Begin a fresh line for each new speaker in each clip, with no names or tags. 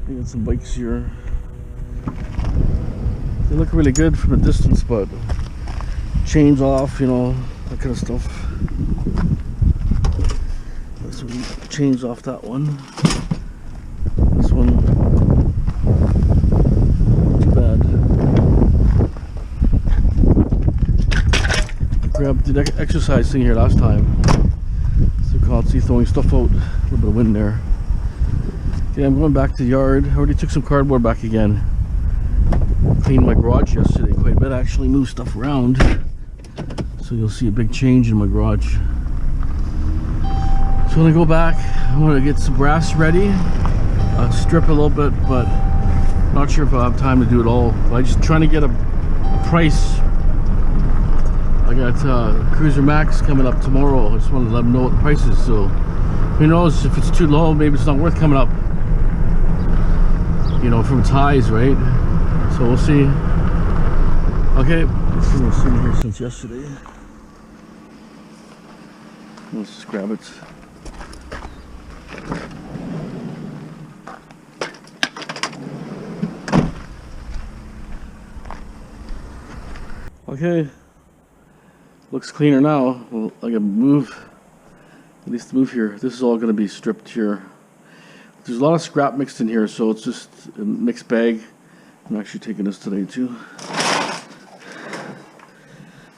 We got some bikes here. They look really good from a distance, but chains off, you know, that kind of stuff. This one, chains off that one. This one, not too bad. Grabbed the exercise thing here last time. So constantly throwing stuff out. A little bit of wind there. Okay, I'm going back to the yard. I already took some cardboard back again. Cleaned my garage yesterday quite a bit. I actually moved stuff around. So you'll see a big change in my garage. So when I go back, I'm going to get some brass ready. Strip a little bit, but not sure if I'll have time to do it all. I'm just trying to get a price. I got Cruiser Max coming up tomorrow. I just wanted to let them know what the price is. So who knows, if it's too low, maybe it's not worth coming up. You know, from its highs, right? So we'll see. Okay, let's see what's in here since yesterday. Let's just grab it. Okay, looks cleaner now. Well, I gotta move, at least move here. This is all gonna be stripped here. There's a lot of scrap mixed in here, so it's just a mixed bag. I'm actually taking this today too.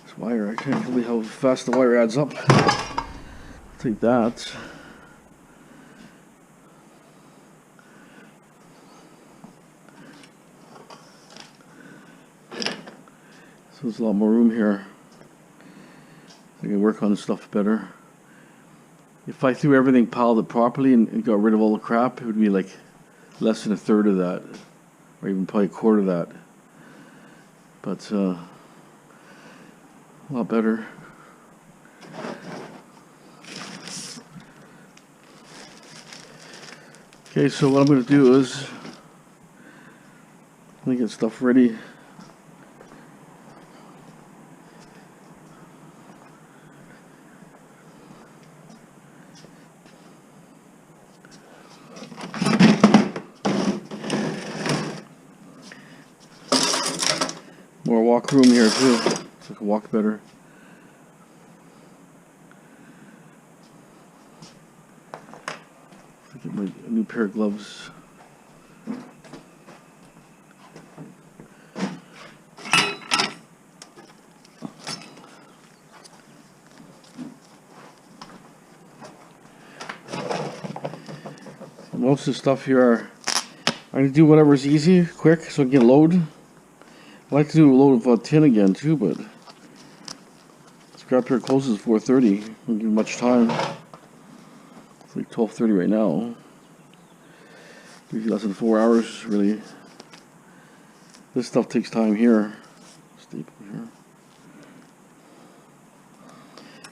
This wire, I can't believe how fast the wire adds up. I'll take that. So there's a lot more room here. I can work on this stuff better. If I threw everything, piled it properly and got rid of all the crap, it would be like less than a third of that, or even probably a quarter of that. But a lot better. Okay, so what I'm going to do is I'm going to get stuff ready. More walk room here too, so I can walk better. Get my new pair of gloves. Most of the stuff here I'm going to do whatever's easy, quick, so I can get a load. I like to do a load of tin again too, but scrap here closes 4:30. Don't give much time. It's like 12:30 right now. Maybe less than 4 hours, really. This stuff takes time here. Staple here.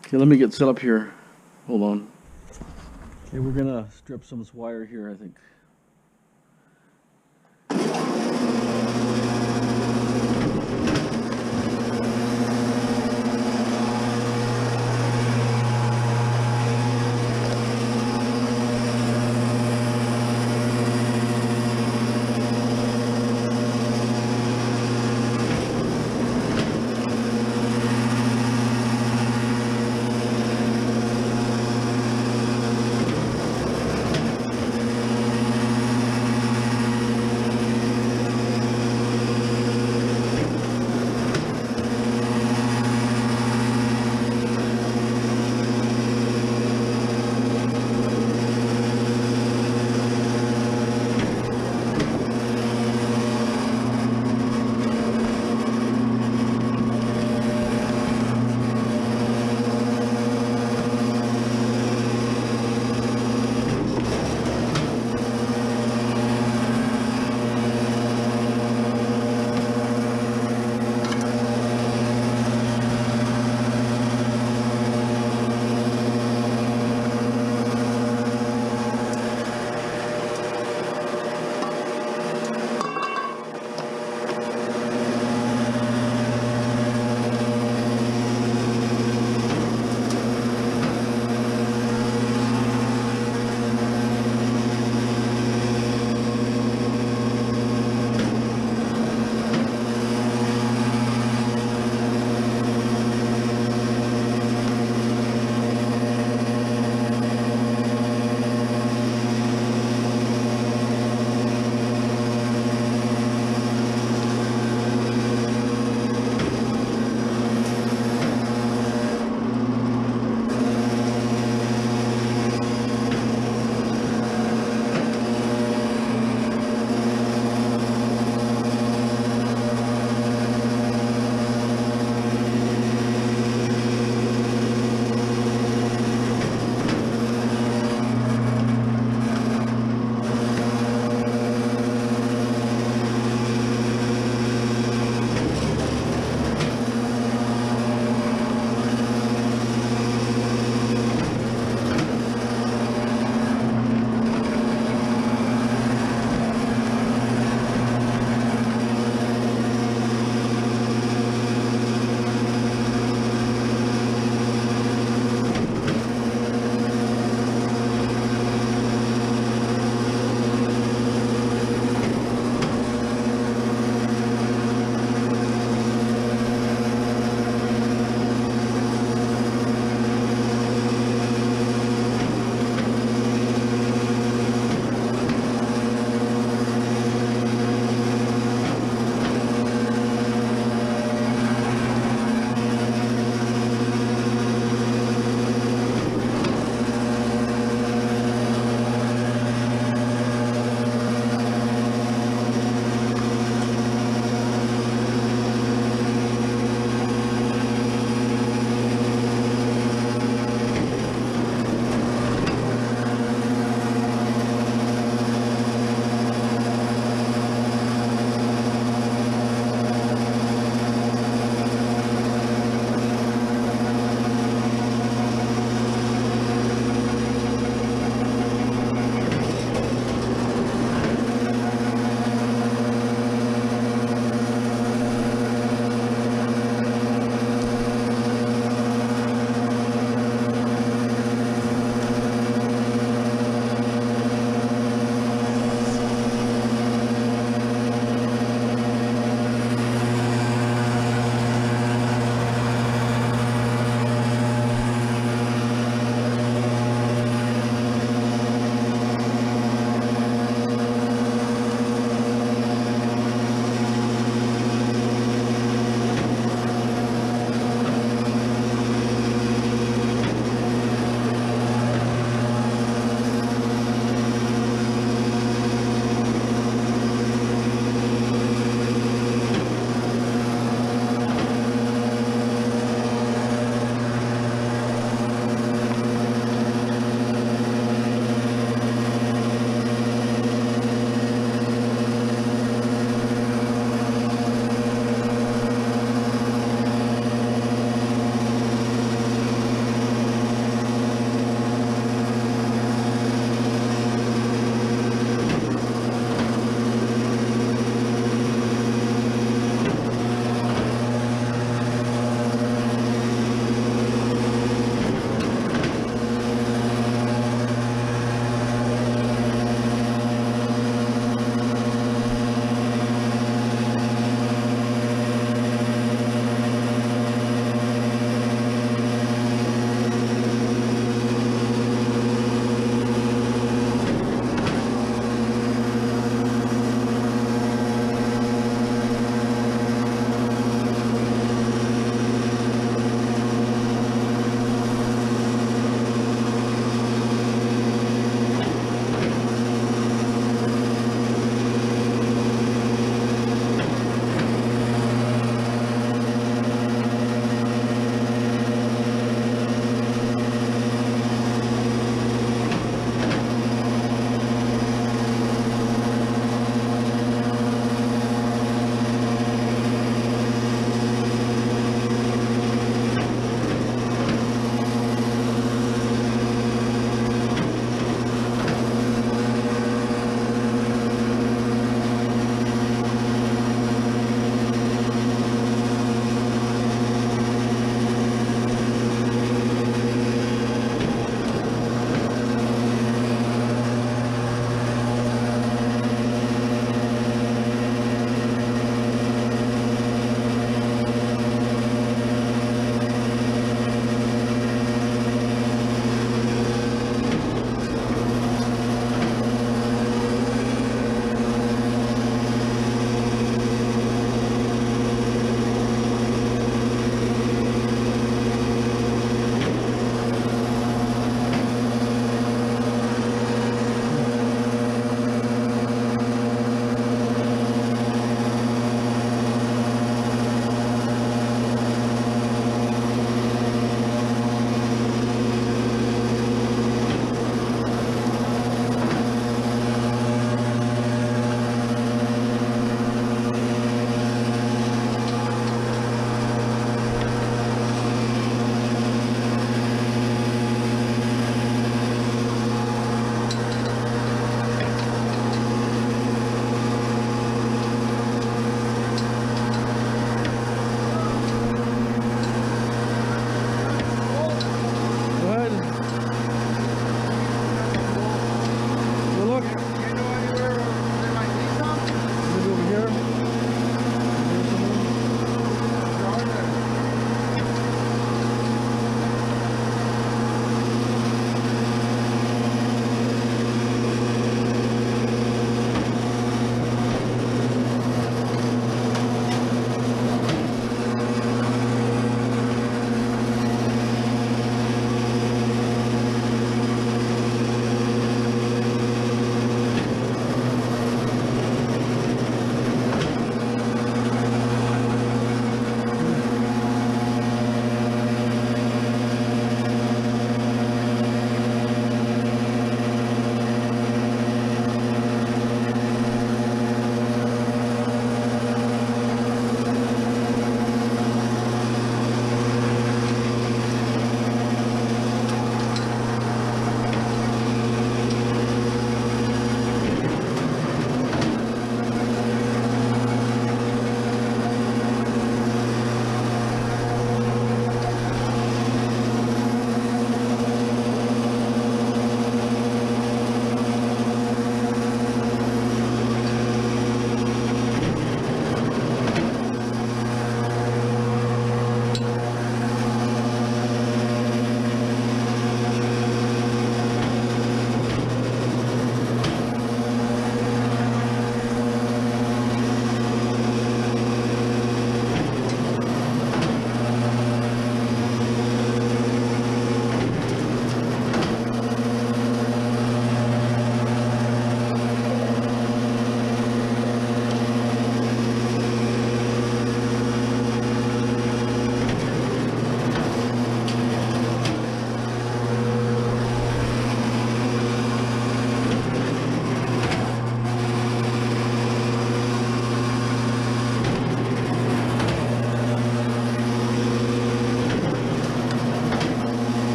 Okay, let me get set up here. Hold on. Okay, we're gonna strip some of this wire here, I think.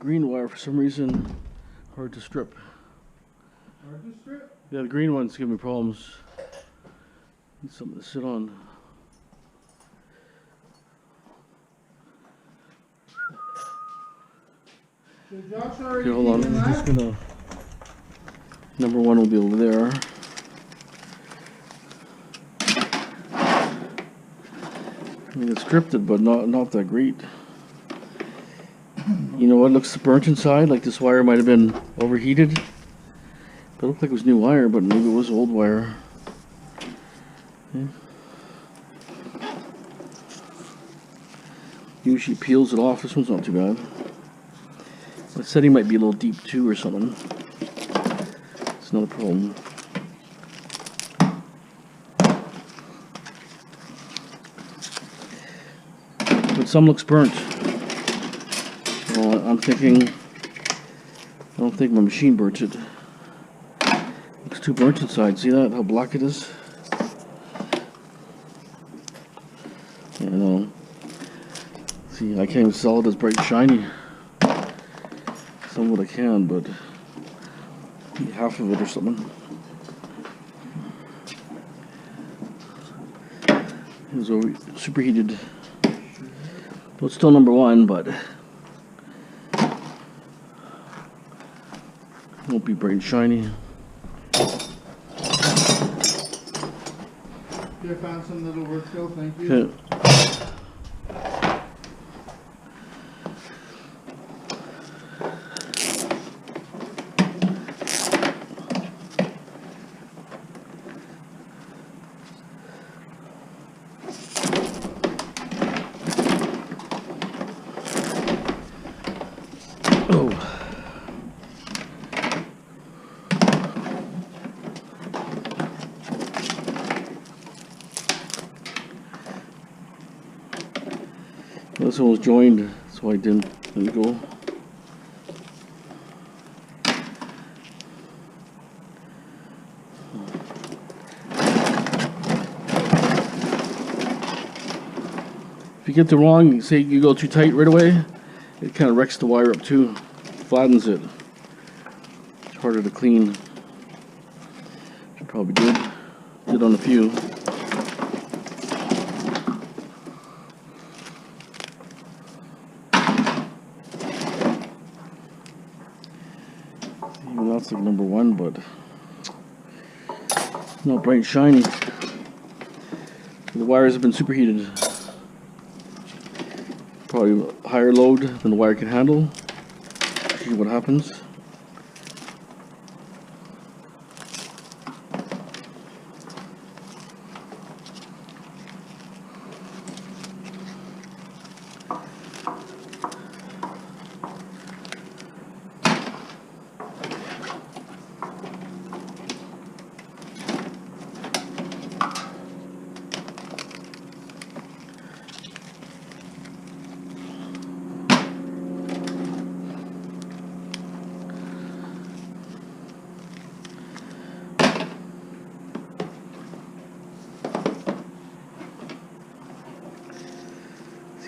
green wire for some reason hard to strip.
Hard to strip?
Yeah, the green ones give me problems. Need something to sit on.
So Josh already
Okay, hold on.
peeking
I'm just
that?
gonna. Number one will be over there. I mean, it's stripped, but not that great. You know what? Looks burnt inside. Like this wire might have been overheated. But it looked like it was new wire, but maybe it was old wire. Okay. Usually peels it off. This one's not too bad. The setting might be a little deep too, or something. It's not a problem. But some looks burnt. Well, I'm thinking, I don't think my machine burnt it. Looks too burnt inside. See that? How black it is? Yeah, I know. See, I can't even sell it as bright and shiny. Some of what I can, but maybe half of it or something. It was superheated. Well, it's still number one, but won't be bright and shiny.
I found some that'll work still, thank you.
Okay. This one was joined, so I didn't let it go. If you get the wrong, say you go too tight right away, it kind of wrecks the wire up too, flattens it. It's harder to clean. Which I probably did on a few. Even that's like number one, but not bright and shiny. The wires have been superheated. Probably higher load than the wire can handle. See what happens.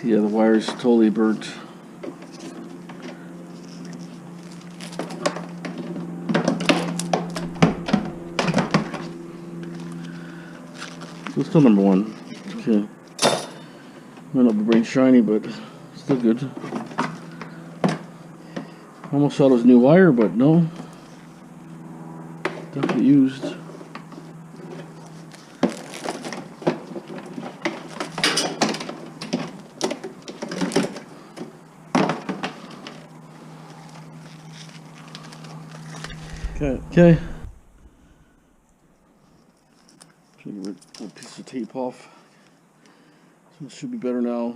Yeah, the wire's totally burnt. So it's still number one. Okay. Might not be bright and shiny, but still good. Almost thought it was new wire, but no. Definitely used. Okay. Should get a piece of tape off. So it should be better now.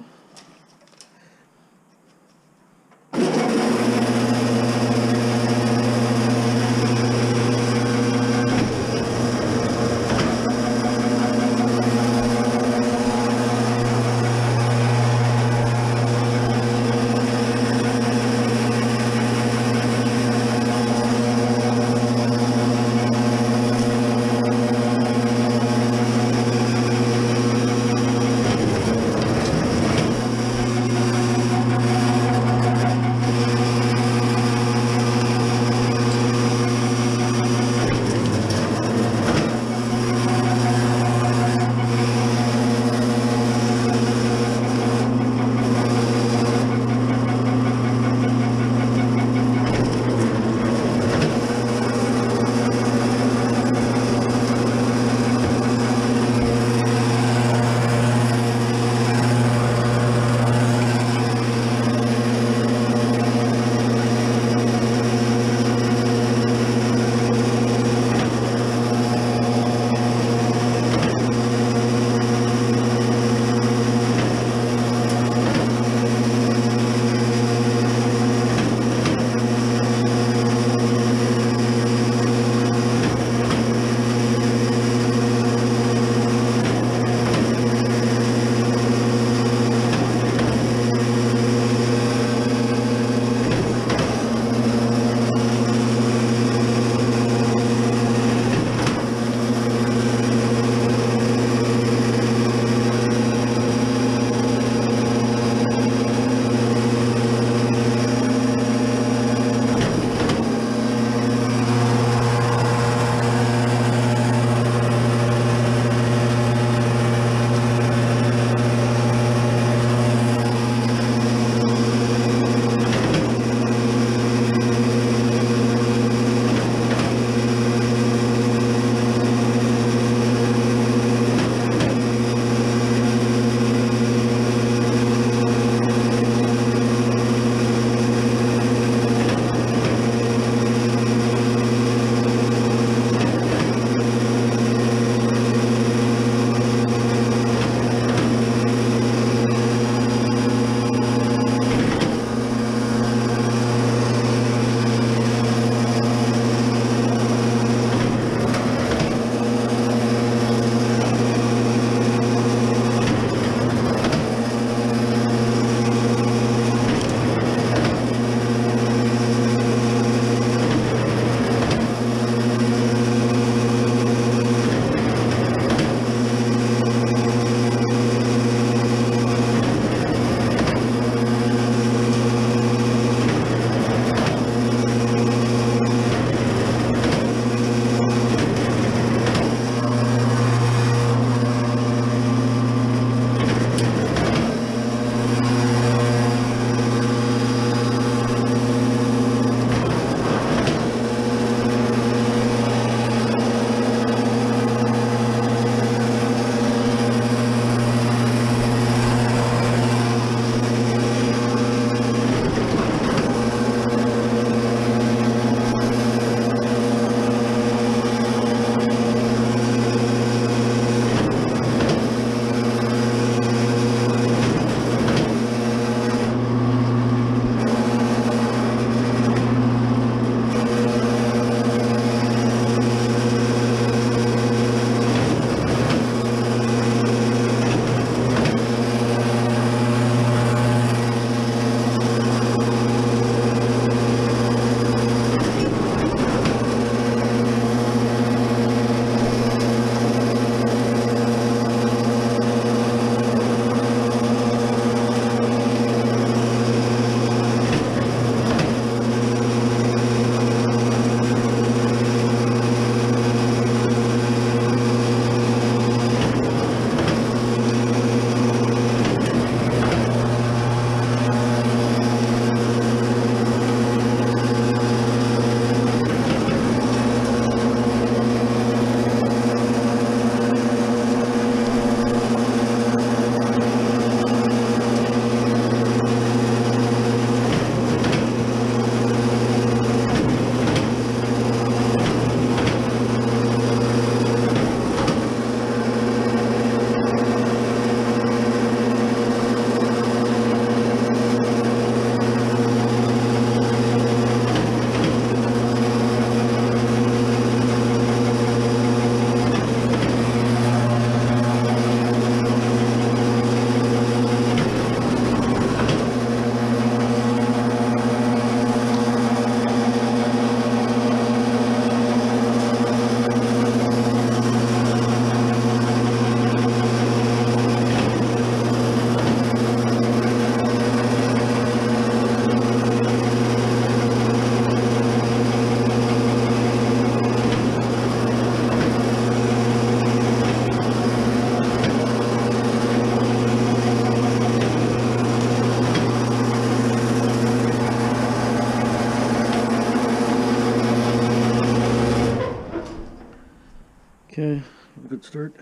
Good start.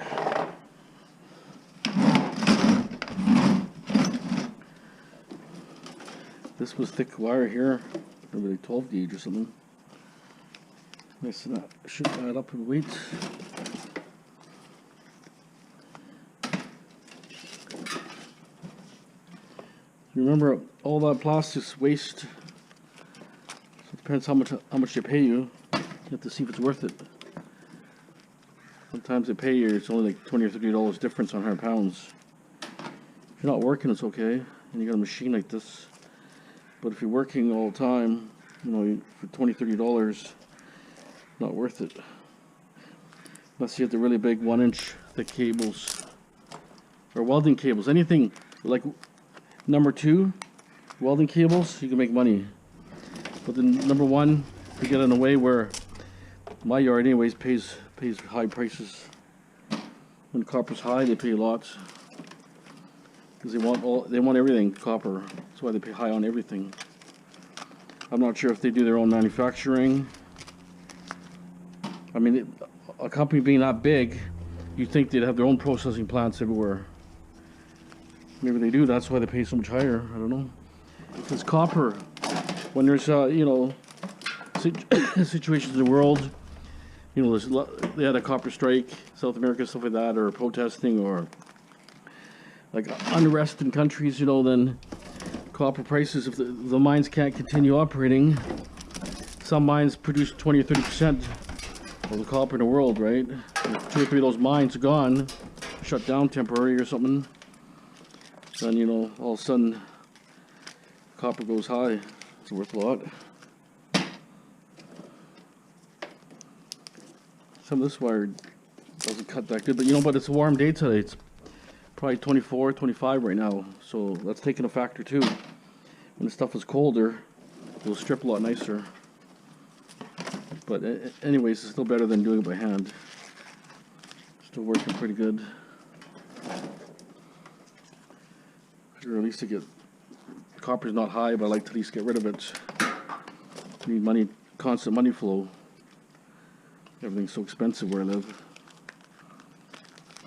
This was thick wire here, maybe like 12 gauge or something. Nice and that should add up in weight. Remember, all that plastic's waste. So it depends how much they pay you. You have to see if it's worth it. Sometimes they pay you, it's only like $20 or $30 difference on 100 pounds. If you're not working, it's okay, and you got a machine like this. But if you're working all the time, you know, for $20, $30, not worth it. Unless you have the really big 1-inch thick cables or welding cables. Anything like number 2 welding cables, you can make money. But then number 1, you get in a way where my yard anyways pays high prices. When copper's high, they pay lots because they want everything copper. That's why they pay high on everything. I'm not sure if they do their own manufacturing. I mean, a company being that big, you'd think they'd have their own processing plants everywhere. Maybe they do. That's why they pay so much higher. I don't know. Because copper, when there's you know, situations in the world, you know, they had a copper strike, South America, stuff like that, or protesting, or like unrest in countries, you know, then copper prices, if the mines can't continue operating, some mines produce 20 or 30% of the copper in the world, right? If 2 or 3 of those mines are gone, shut down temporary or something, then, you know, all of a sudden copper goes high. It's worth a lot. Some of this wire doesn't cut that good, but you know, but it's a warm day today. It's probably 24, 25 right now, so that's taking a factor too. When the stuff is colder, it'll strip a lot nicer. But anyways, it's still better than doing it by hand. Still working pretty good. Or at least to get, copper's not high, but I like to at least get rid of it. You need money, constant money flow. Everything's so expensive where I live.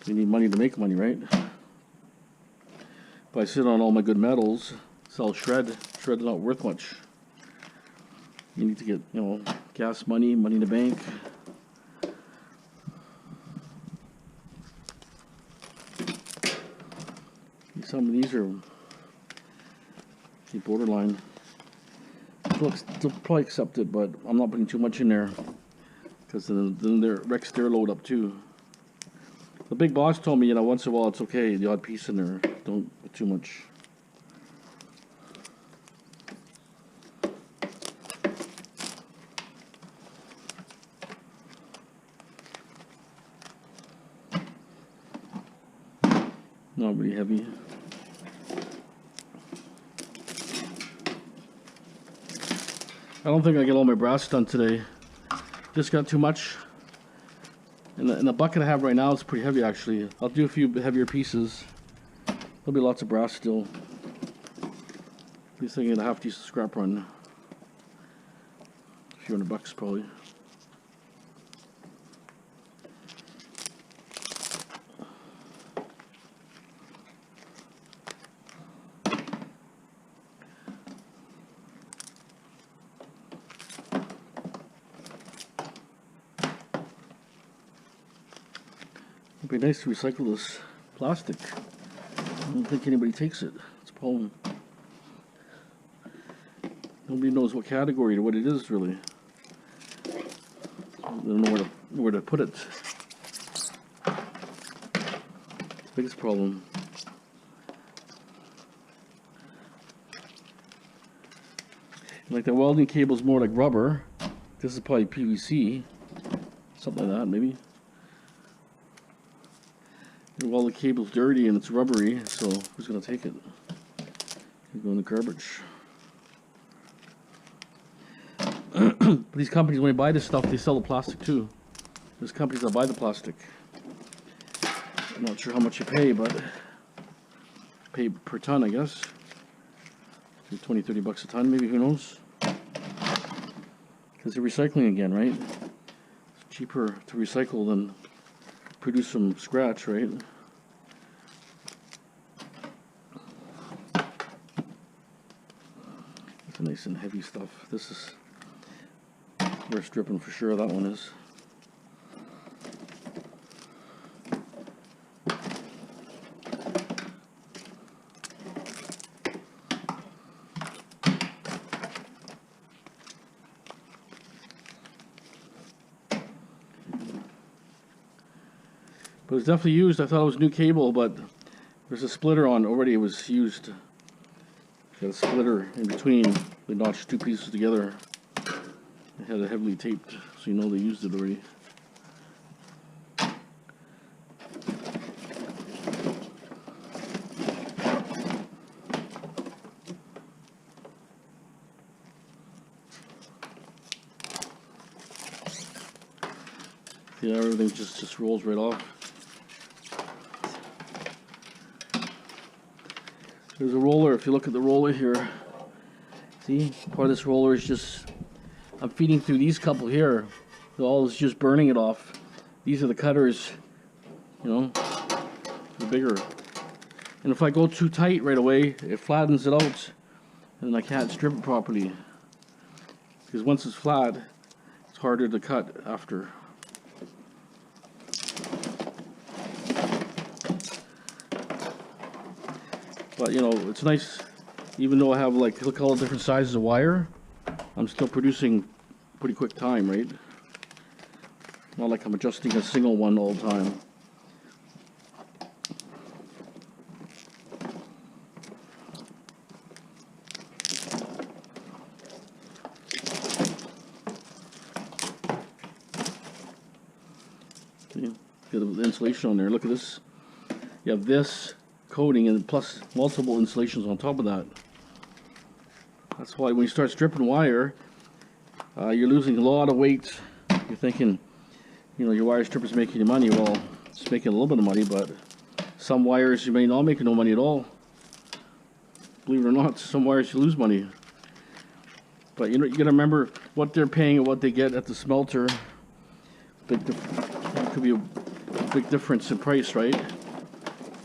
You need money to make money, right? If I sit on all my good metals, sell shred's not worth much. You need to get, you know, gas money, money in the bank. Some of these are borderline. They'll probably accept it, but I'm not putting too much in there because then their wrecks their load up too. The big boss told me, you know, once in a while it's okay, the odd piece in there, don't put too much. Not really heavy. I don't think I get all my brass done today. Just got too much. And the bucket I have right now is pretty heavy actually. I'll do a few heavier pieces. There'll be lots of brass still. At least I can get a half decent scrap run. A few $100 probably. It'd be nice to recycle this plastic. I don't think anybody takes it. It's a problem. Nobody knows what category or what it is really. They don't know where to put it. It's the biggest problem. Like the welding cable is more like rubber. This is probably PVC, something like that maybe. Well, the cable's dirty and it's rubbery, so who's gonna take it? It'll go in the garbage. But these companies, when they buy this stuff, they sell the plastic too. There's companies that buy the plastic. I'm not sure how much you pay, but pay per ton, I guess. 20, $30 a ton, maybe, who knows? Because they're recycling again, right? It's cheaper to recycle than produce some scratch, right? It's nice and heavy stuff. This is worth stripping for sure, that one is. But it was definitely used. I thought it was new cable, but there's a splitter on already. It was used. Got a splitter in between. They notched two pieces together. They had it heavily taped, so you know they used it already. Yeah, everything just rolls right off. There's a roller. If you look at the roller here, see, part of this roller is just, I'm feeding through these couple here. So all is just burning it off. These are the cutters, you know, the bigger. And if I go too tight right away, it flattens it out, and I can't strip it properly. Because once it's flat, it's harder to cut after. But you know, it's nice, even though I have like, look at all the different sizes of wire, I'm still producing pretty quick time, right? Not like I'm adjusting a single one all the time. See, get the insulation on there. Look at this. You have this coating and plus multiple insulations on top of that. That's why when you start stripping wire, you're losing a lot of weight. You're thinking, you know, your wire stripper's making you money. Well, it's making a little bit of money, but some wires you may not make no money at all. Believe it or not, some wires you lose money. But you know, you gotta remember what they're paying and what they get at the smelter. It could be a big difference in price, right?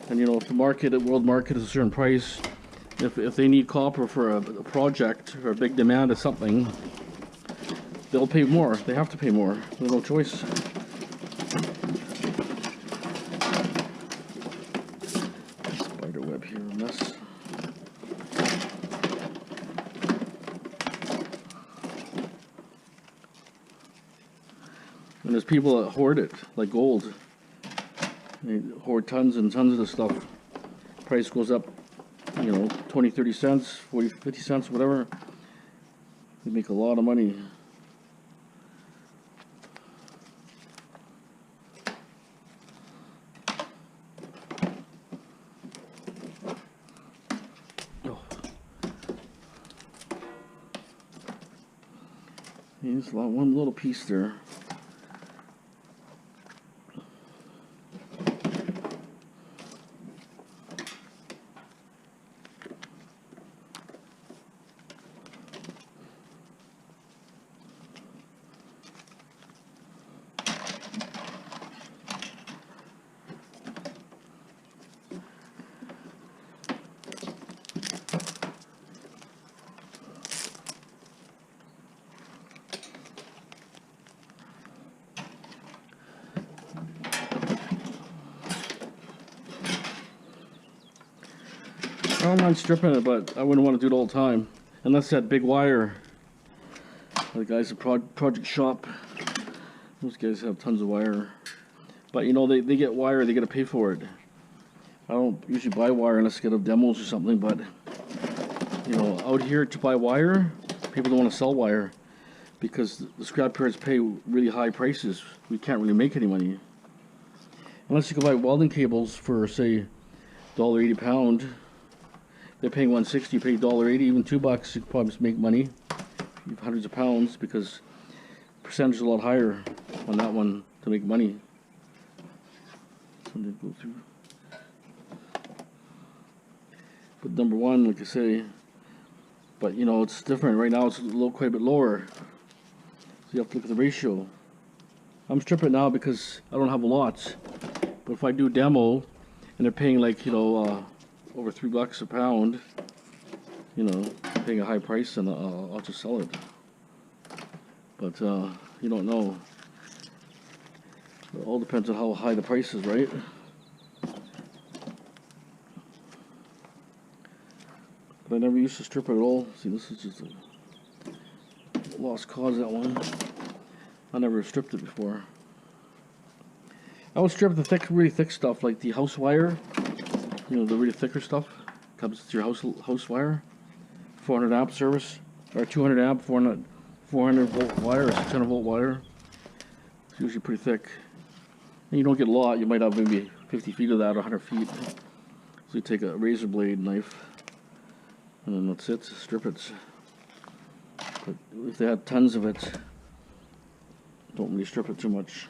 And you know, if the market, the world market is a certain price, if they need copper for a project or a big demand of something, they'll pay more. They have to pay more. There's no choice. Spider web here, a mess. And there's people that hoard it like gold. They hoard tons and tons of the stuff. Price goes up, you know, 20, 30 cents, 40, 50 cents, whatever. They make a lot of money. Oh. There's one little piece there. I don't mind stripping it, but I wouldn't want to do it all the time. Unless that big wire. The guys at Project Shop, those guys have tons of wire. But you know, they get wire, they got to pay for it. I don't usually buy wire unless I get demos or something, but you know, out here to buy wire, people don't want to sell wire because the scrap yards pay really high prices. We can't really make any money. Unless you go buy welding cables for, say, $1.80 a pound. They're paying $1.60, you pay $1.80, even $2, you could probably make money. You have hundreds of pounds because the percentage is a lot higher on that one to make money. Something to go through. But number one, like I say, but you know, it's different. Right now it's quite a bit lower. So you have to look at the ratio. I'm stripping now because I don't have lots. But if I do demo and they're paying like, you know, over $3 a pound, you know, paying a high price, and I'll just sell it. But you don't know. It all depends on how high the price is, right? But I never used to strip it at all. See, this is just a lost cause, that one. I never stripped it before. I would strip the thick, really thick stuff, like the house wire. You know, the really thicker stuff comes to your house wire. 400 amp service, or 200 amp, 400 volt wire, or 600 volt wire. It's usually pretty thick. And you don't get a lot. You might have maybe 50 feet of that, or 100 feet. So you take a razor blade knife, and then that's it. Strip it. But if they had tons of it, don't really strip it too much.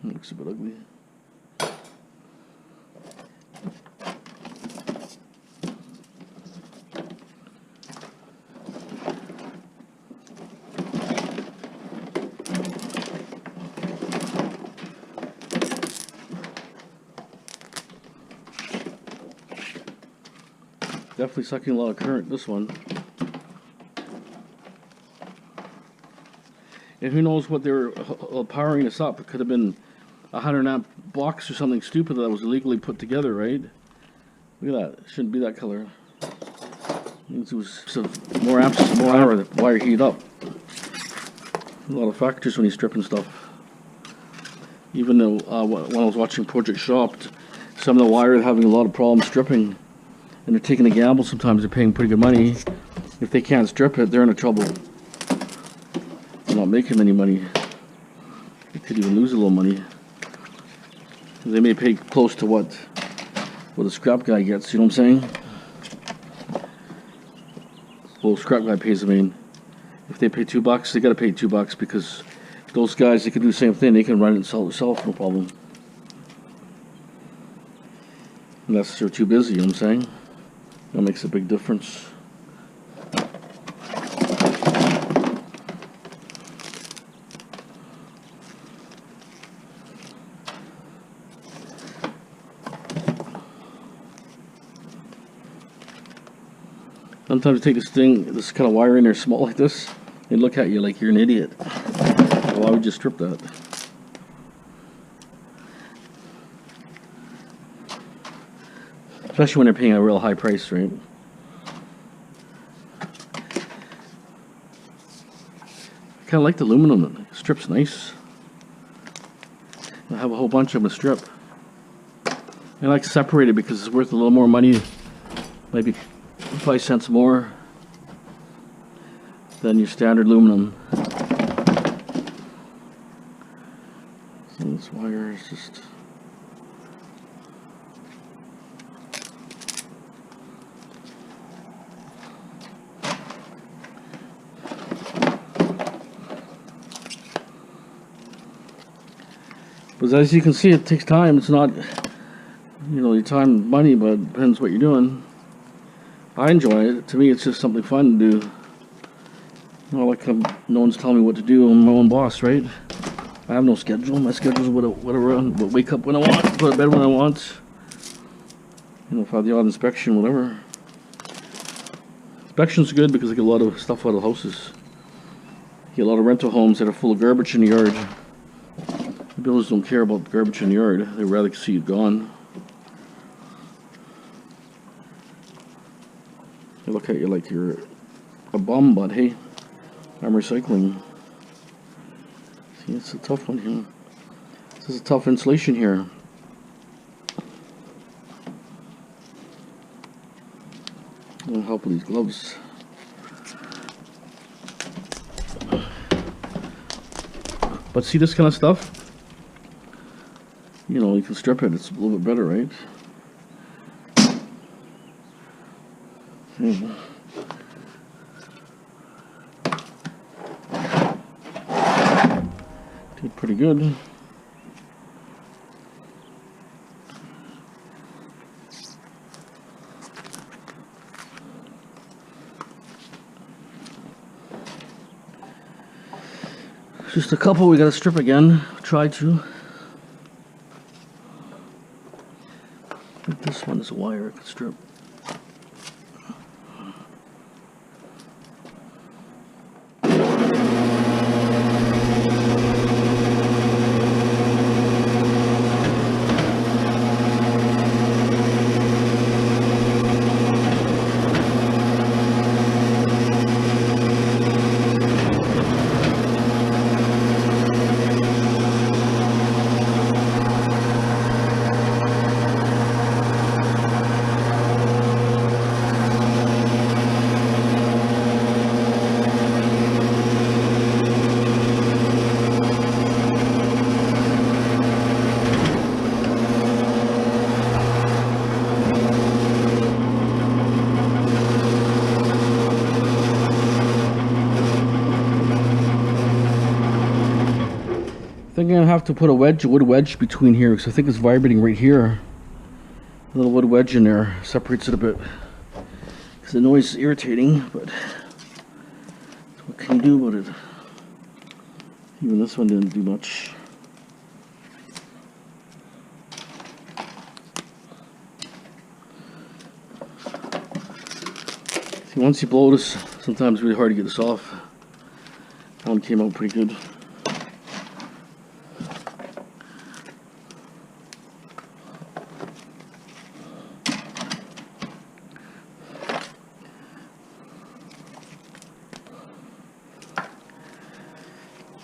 It looks a bit ugly. Definitely sucking a lot of current, this one. And who knows what they were powering this up. It could have been a 100 amp box or something stupid that was illegally put together, right? Look at that. It shouldn't be that color. It was more amps, more hour, the wire heat up. A lot of factors when you're stripping stuff. Even though when I was watching Project Shop, some of the wire are having a lot of problems stripping. And they're taking a gamble. Sometimes they're paying pretty good money. If they can't strip it, they're in trouble. They're not making any money. They could even lose a little money. They may pay close to what a scrap guy gets, you know what I'm saying? Well, scrap guy pays, I mean, if they pay $2, they gotta pay $2 because those guys, they can do the same thing. They can run it and sell it themselves, no problem. Unless they're too busy, you know what I'm saying? That makes a big difference. Sometimes you take this kind of wire in there small like this, they look at you like you're an idiot. Why would you strip that? Especially when they're paying a real high price, right? I kind of like the aluminum. It strips nice. I have a whole bunch of them to strip. I like to separate it because it's worth a little more money, maybe 5 cents more than your standard aluminum. So this wire is just... But as you can see, it takes time. It's not, you know, your time and money, but it depends what you're doing. I enjoy it. To me, it's just something fun to do. You know, like no one's telling me what to do. I'm my own boss, right? I have no schedule. My schedule is whatever. I wake up when I want, go to bed when I want. You know, if I have the odd inspection, whatever. Inspection's good because I get a lot of stuff out of houses. You get a lot of rental homes that are full of garbage in the yard. Builders don't care about the garbage in the yard. They'd rather see it gone. They look at you like you're a bum, but hey, I'm recycling. See, it's a tough one here. This is a tough insulation here. I'll help with these gloves. But see this kind of stuff? You know, you can strip it, it's a little bit better, right? Did pretty good. Just a couple we gotta strip again. Try to. I think this one is a wire I could strip. I think I'm gonna have to put a wood wedge between here because I think it's vibrating right here. A little wood wedge in there separates it a bit because the noise is irritating, but what can you do about it? Even this one didn't do much. See, once you blow this, sometimes it's really hard to get this off. That one came out pretty good.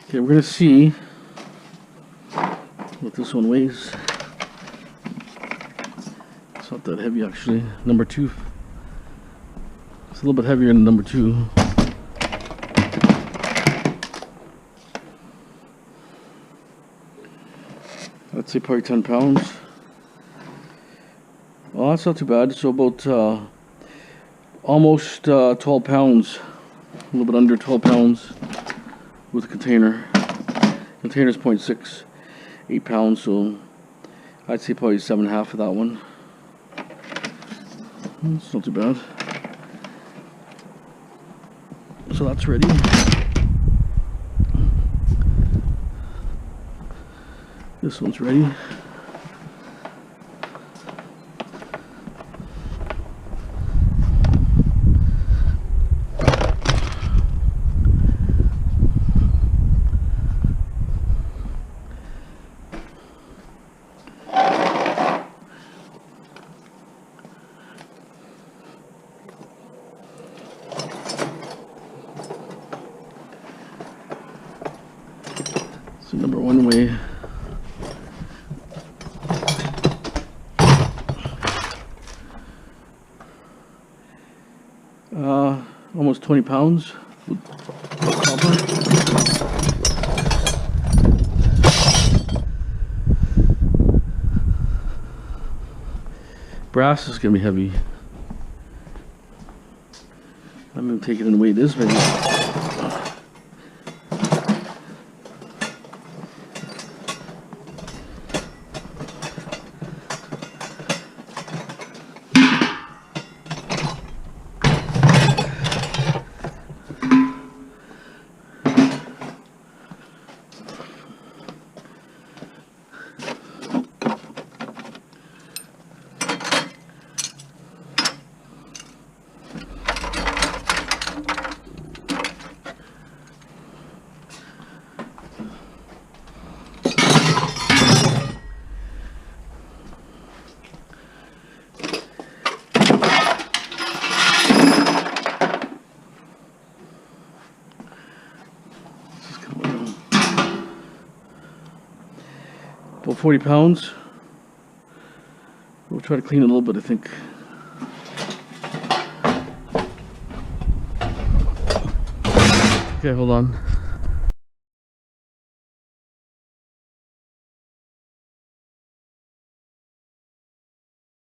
Okay, we're going to see what this one weighs. It's not that heavy actually. Number 2. It's a little bit heavier than number 2. I'd say probably 10 pounds. Well, that's not too bad. So about almost 12 pounds. A little bit under 12 pounds. With a container. Container's 0.68 pounds, so I'd say probably 7.5 of that one. It's not too bad. So that's ready. This one's ready. So number 1 weigh almost 20 pounds with copper. Brass is gonna be heavy. I'm gonna take it in the weight this maybe. About 40 pounds. We'll try to clean it a little bit, I think. Okay, hold on.